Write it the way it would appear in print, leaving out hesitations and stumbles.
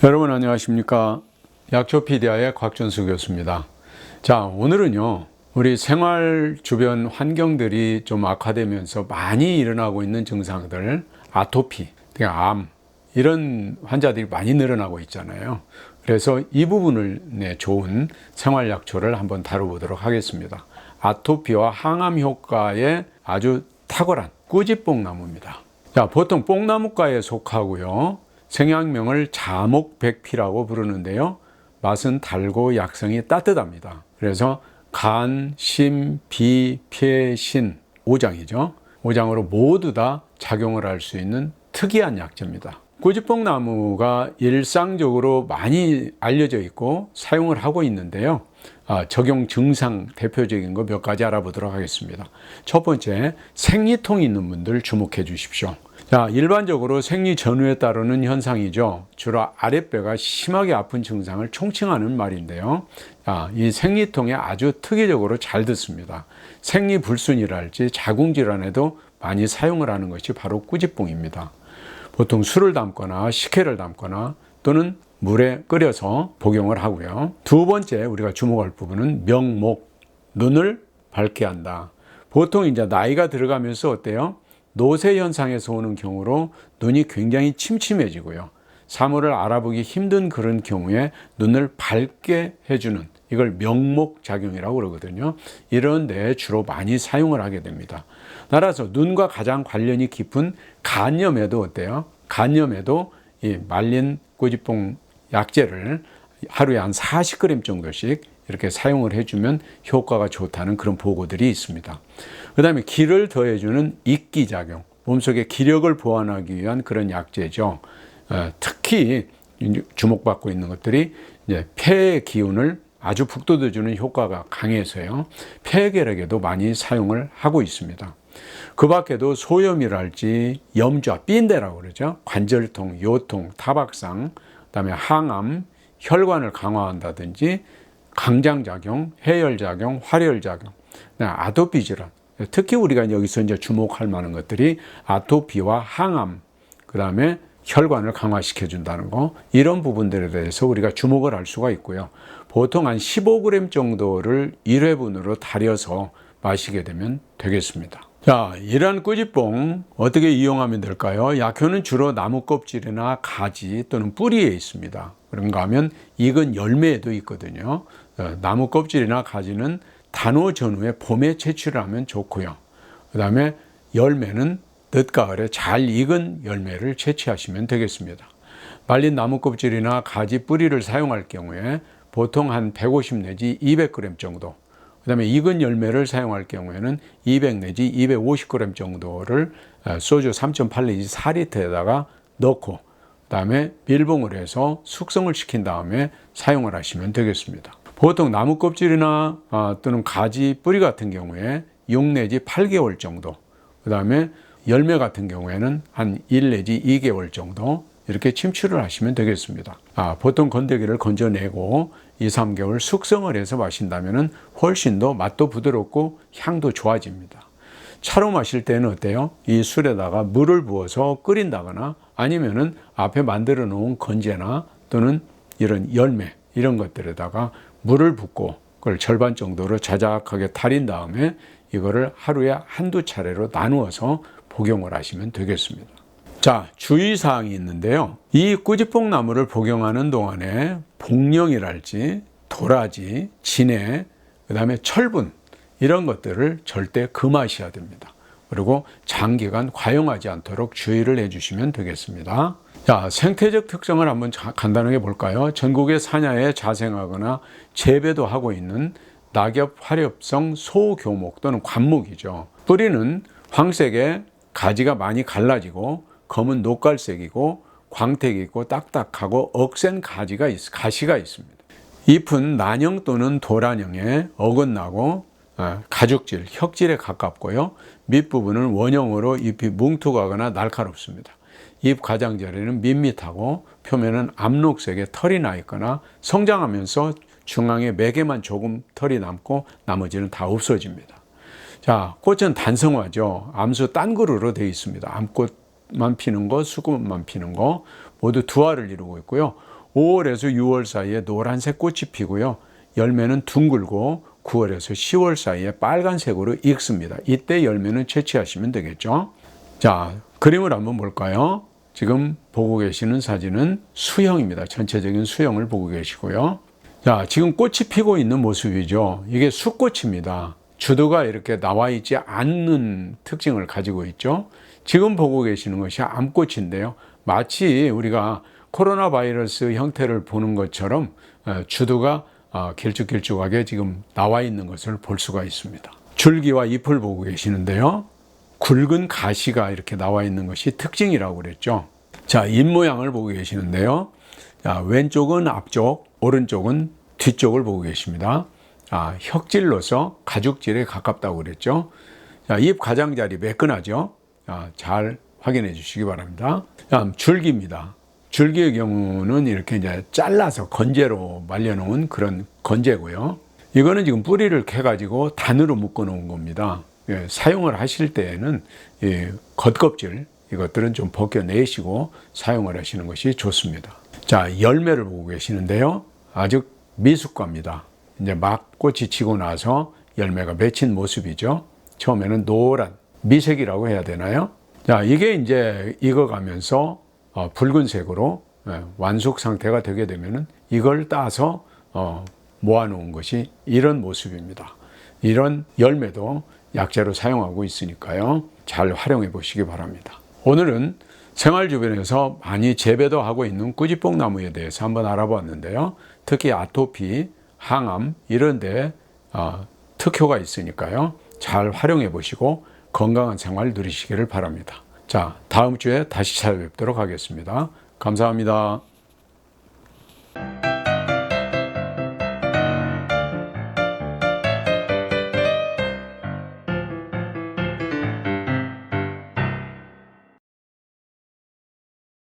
여러분 안녕하십니까? 약초피디아의 곽준수 교수입니다. 자, 오늘은요, 우리 생활 주변 환경들이 좀 악화되면서 많이 일어나고 있는 증상들, 아토피, 암, 이런 환자들이 많이 늘어나고 있잖아요. 그래서 이 부분을 좋은 생활약초를 한번 다뤄보도록 하겠습니다. 아토피와 항암 효과에 아주 탁월한 꾸지뽕나무입니다. 자, 보통 뽕나무과에 속하고요. 생약명을 자목백피라고 부르는데요. 맛은 달고 약성이 따뜻합니다. 그래서 간, 심, 비, 폐, 신 5장이죠. 5장으로 모두 다 작용을 할 수 있는 특이한 약재입니다. 꾸지뽕나무가 일상적으로 많이 알려져 있고 사용을 하고 있는데요. 적용 증상 대표적인 거 몇 가지 알아보도록 하겠습니다. 첫 번째, 생리통이 있는 분들 주목해 주십시오. 자, 일반적으로 생리 전후에 따르는 현상이죠. 주로 아랫배가 심하게 아픈 증상을 총칭하는 말인데요. 이 생리통에 아주 특이적으로 잘 듣습니다. 생리불순이랄지 자궁질환에도 많이 사용을 하는 것이 바로 꾸지뽕입니다. 보통 술을 담거나 식혜를 담거나 또는 물에 끓여서 복용을 하고요. 두 번째 우리가 주목할 부분은 명목, 눈을 밝게 한다. 보통 이제 나이가 들어가면서 어때요? 노쇠 현상에서 오는 경우로 눈이 굉장히 침침해지고요. 사물을 알아보기 힘든 그런 경우에 눈을 밝게 해주는, 이걸 명목작용이라고 그러거든요. 이런 데 주로 많이 사용을 하게 됩니다. 따라서 눈과 가장 관련이 깊은 간염에도 어때요? 간염에도 이 말린 꾸지뽕 약재를 하루에 한 40g 정도씩 이렇게 사용을 해주면 효과가 좋다는 그런 보고들이 있습니다. 그 다음에 기를 더해주는 익기작용, 몸속의 기력을 보완하기 위한 그런 약재죠. 특히 주목받고 있는 것들이 이제 폐의 기운을 아주 북돋워주는 효과가 강해서요. 폐결핵에도 많이 사용을 하고 있습니다. 그 밖에도 소염이랄지 염좌, 삔대라고 그러죠. 관절통, 요통, 타박상, 그 다음에 항암, 혈관을 강화한다든지 강장작용, 해열작용, 활혈작용, 아토피 질환. 특히 우리가 여기서 이제 주목할 만한 것들이 아토피와 항암, 그 다음에 혈관을 강화시켜준다는 거, 이런 부분들에 대해서 우리가 주목을 할 수가 있고요. 보통 한 15g 정도를 1회분으로 달여서 마시게 되면 되겠습니다. 자, 이러한 꾸지뽕 어떻게 이용하면 될까요? 약효는 주로 나무 껍질이나 가지 또는 뿌리에 있습니다. 그런가 하면 익은 열매에도 있거든요. 나무 껍질이나 가지는 단오 전후에 봄에 채취를 하면 좋고요. 그 다음에 열매는 늦가을에 잘 익은 열매를 채취하시면 되겠습니다. 말린 나무 껍질이나 가지 뿌리를 사용할 경우에 보통 한 150 내지 200g 정도, 그 다음에 익은 열매를 사용할 경우에는 200 내지 250g 정도를 소주 3.8 내지 4리터에다가 넣고 그 다음에 밀봉을 해서 숙성을 시킨 다음에 사용을 하시면 되겠습니다. 보통 나무 껍질이나 또는 가지 뿌리 같은 경우에 6 내지 8개월 정도, 그 다음에 열매 같은 경우에는 한 1 내지 2개월 정도 이렇게 침출을 하시면 되겠습니다. 보통 건더기를 건져내고 2, 3개월 숙성을 해서 마신다면 훨씬 더 맛도 부드럽고 향도 좋아집니다. 차로 마실 때는 어때요? 이 술에다가 물을 부어서 끓인다거나 아니면은 앞에 만들어 놓은 건제나 또는 이런 열매 이런 것들에다가 물을 붓고 그걸 절반 정도로 자작하게 달인 다음에 이거를 하루에 한두 차례로 나누어서 복용을 하시면 되겠습니다. 자, 주의사항이 있는데요. 이 꾸지뽕 나무를 복용하는 동안에 복령이랄지 도라지, 진해, 그 다음에 철분 이런 것들을 절대 금하셔야 됩니다. 그리고 장기간 과용하지 않도록 주의를 해주시면 되겠습니다. 자, 생태적 특성을 한번 간단하게 볼까요? 전국의 산야에 자생하거나 재배도 하고 있는 낙엽 화렵성 소교목 또는 관목이죠. 뿌리는 황색에 가지가 많이 갈라지고 검은 녹갈색이고 광택이 있고 딱딱하고 억센 가시가 있습니다. 잎은 난형 또는 도란형에 어긋나고 가죽질, 혁질에 가깝고요. 밑부분은 원형으로 잎이 뭉툭하거나 날카롭습니다. 잎 가장자리는 밋밋하고 표면은 암록색의 털이 나 있거나 성장하면서 중앙에 매개만 조금 털이 남고 나머지는 다 없어집니다. 자, 꽃은 단성화죠. 암수 딴그루로 되어 있습니다. 암꽃만 피는 거, 수국만 피는 거 모두 두 알을 이루고 있고요. 5월에서 6월 사이에 노란색 꽃이 피고요. 열매는 둥글고 9월에서 10월 사이에 빨간색으로 익습니다. 이때 열매는 채취하시면 되겠죠. 자, 그림을 한번 볼까요? 지금 보고 계시는 사진은 수형입니다. 전체적인 수형을 보고 계시고요. 자, 지금 꽃이 피고 있는 모습이죠. 이게 수꽃입니다. 주도가 이렇게 나와 있지 않는 특징을 가지고 있죠. 지금 보고 계시는 것이 암꽃인데요. 마치 우리가 코로나 바이러스 형태를 보는 것처럼 주도가 길쭉길쭉하게 지금 나와 있는 것을 볼 수가 있습니다. 줄기와 잎을 보고 계시는데요. 굵은 가시가 이렇게 나와 있는 것이 특징이라고 그랬죠. 자, 잎 모양을 보고 계시는데요. 자, 왼쪽은 앞쪽, 오른쪽은 뒤쪽을 보고 계십니다. 혁질로서 가죽질에 가깝다고 그랬죠. 자, 잎 가장자리 매끈하죠. 잘 확인해 주시기 바랍니다. 다음 줄기입니다. 줄기의 경우는 이렇게 이제 잘라서 건재로 말려놓은 그런 건재고요. 이거는 지금 뿌리를 캐가지고 단으로 묶어 놓은 겁니다. 사용을 하실 때에는 겉껍질 이것들은 좀 벗겨내시고 사용을 하시는 것이 좋습니다. 자, 열매를 보고 계시는데요. 아주 미숙합니다. 이제 막 꽃이 지고 나서 열매가 맺힌 모습이죠. 처음에는 노란 미색이라고 해야 되나요? 자, 이게 이제 익어가면서 붉은색으로 완숙 상태가 되게 되면은 이걸 따서 모아놓은 것이 이런 모습입니다. 이런 열매도 약재로 사용하고 있으니까요. 잘 활용해 보시기 바랍니다. 오늘은 생활 주변에서 많이 재배도 하고 있는 꾸지뽕나무에 대해서 한번 알아봤는데요. 특히 아토피, 항암 이런 데 특효가 있으니까요. 잘 활용해 보시고 건강한 생활 누리시기를 바랍니다. 자, 다음 주에 다시 찾아뵙도록 하겠습니다. 감사합니다.